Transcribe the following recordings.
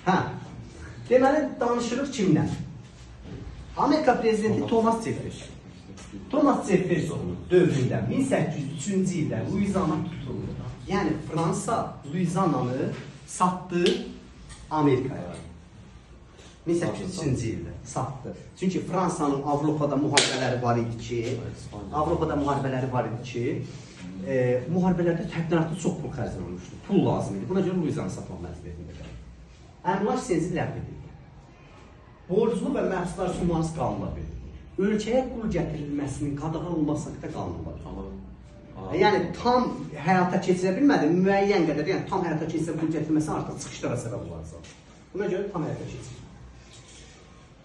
Hə. Deməli, danışırıq kimdən? Amerika prezidenti Thomas Jefferson. Thomas Jeffersonun dövründə 1803-cü ildə Louisiana tutuldu. Yəni Fransa Louisiana'nı satdı Amerikaya. 1803-cü ildə satdı. Çünki Fransanın Avropada müharibələri var idi ki, müharibələrdə təqdimatı çox pul xərclənmişdi. Pul lazım idi. Buna görə Louisiana satmaq məcburiyyətində. Əmlak senzi ləğv edildi. Borclu və məhsullar sunmanız qanuna verildi. Ölkəyə qul gətirilməsinin qadağan olması haqqında qanun var. Yəni tam həyata keçirə bilmədi, müəyyən qədər, yəni tam həyata keçirə qul gətirilməsi artıq çıxışlara səbəb olacaq. Buna görə tam həyata keçirir.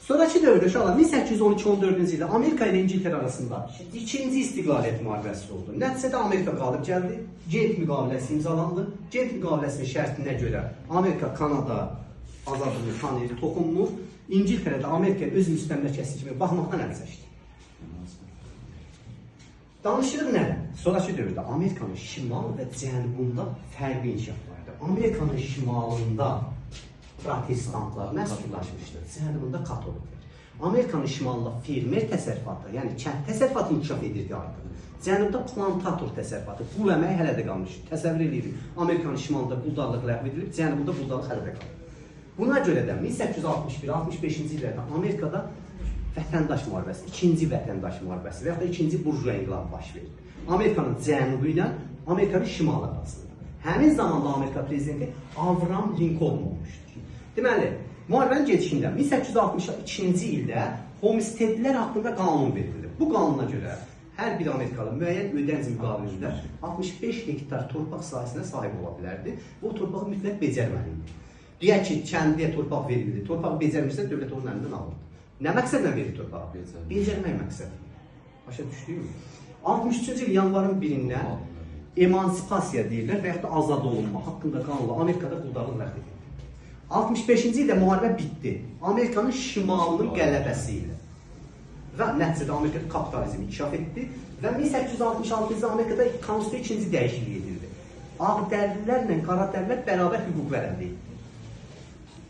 Sonraki dövrdə uşaqlar 1812-14-cü ildə Amerika ilə İngiltərə arasında ikinci istiqlaliyyət müharibəsi oldu. Nəticədə Amerika qalib gəldi, Gent müqaviləsi imzalandı. Gent müqaviləsinin şərtinə görə Amerika, Kanada azadlığını tanıyır, toxunmur. İngiltərədə Amerikaya öz müstəmləkəsi kimi baxmaqdan əl çəkdi. Danışırıq nədən? Sonraki dövrdə Amerikanın şimal və cənubunda fərqli inkişaf vardı. Amerikanın şimalında protestantlar məskunlaşmışdır, cənubunda katoliklər. Amerikanın şimalında fermer təsərrüfatı, yəni kənd təsərrüfatı inkişaf edirdi artıq. Cənubda plantator təsərrüfatı, qul əməyi hələ də qalmış. Təsəvvür edirik, Amerikanın şimalında quldarlıq ləğv edilib, cənubunda quldarlıq hələ də qalır. Buna görə də 1861-65-ci illərdə Amerikada vətəndaş müharibəsi, ikinci vətəndaş müharibəsi və ya da ikinci burjua inqilabı baş verir. Amerikanın cənubu ilə Amerikanın şimalı arasında. Həmin zamanda Amerika prezidenti Abraham Lincoln olmuşdur. Deməli, müharibənin gedişində 1862-ci ildə homestedlər haqqında qanun verildi. Bu qanuna görə hər bir Amerikalı müəyyən ödənc müqabilində 65 hektar torpaq sahəsinə sahib ola bilərdi. Bu torpağı mütləq becərməli idi. Deyək ki, kəndiyə torpaq verildi. Torpaq becərmirsə, dövlət onun əlindən alırdı. Nə məqsədlə verir torpağı? Becərmək məqsədi. Başa düşdüyüm. 63-cü il yanvarın 1-dən emansipasiya deyirlər və yaxud da azad olunma haqqında qanunla Amerikada quldarlıq ləğv edildi. 65-ci ildə müharibə bitdi. Amerikanın şimalının qələbəsi ilə. Və nəticədə Amerikada kapitalizm inkişaf etdi və 1866-cı ildə Amerikada konstitusiya ikinci dəyişiklik edildi. Ağdərlilərlə qaradərlilər bərabər hüquq əldə etdi.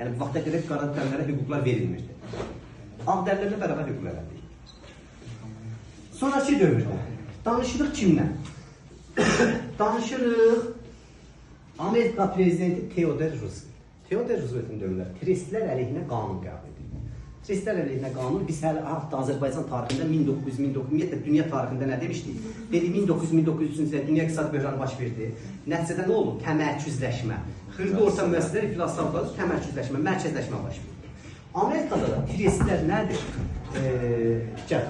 Yəni, bu vaxta qədər qaradərlilərə hüquqlar verilmirdi. Ağdərlilərlə bərabər hüquq əldə etdi. Sonraki dövrdə danışırıq kimdən? Danışırıq Amerika prezidenti Theodore Roosevelt. Theodore Roosevelt'in dövründə tristlər əleyhinə qanun qəbul edildi. Tristlər əleyhinə qanun biz hələ Azərbaycan tarixində 1900-1900 dünya tarixində nə demişdik? Dedi 1900-1903-cü ildə dünya iqtisadi böhranı baş verdi. Nəticədə nə oldu? Təmərküzləşmə. Xırda orta müəssisələr iflaslandı, təmərküzləşmə, mərkəzləşmə baş verdi. Amerikada da tristlər nədir? Gəl.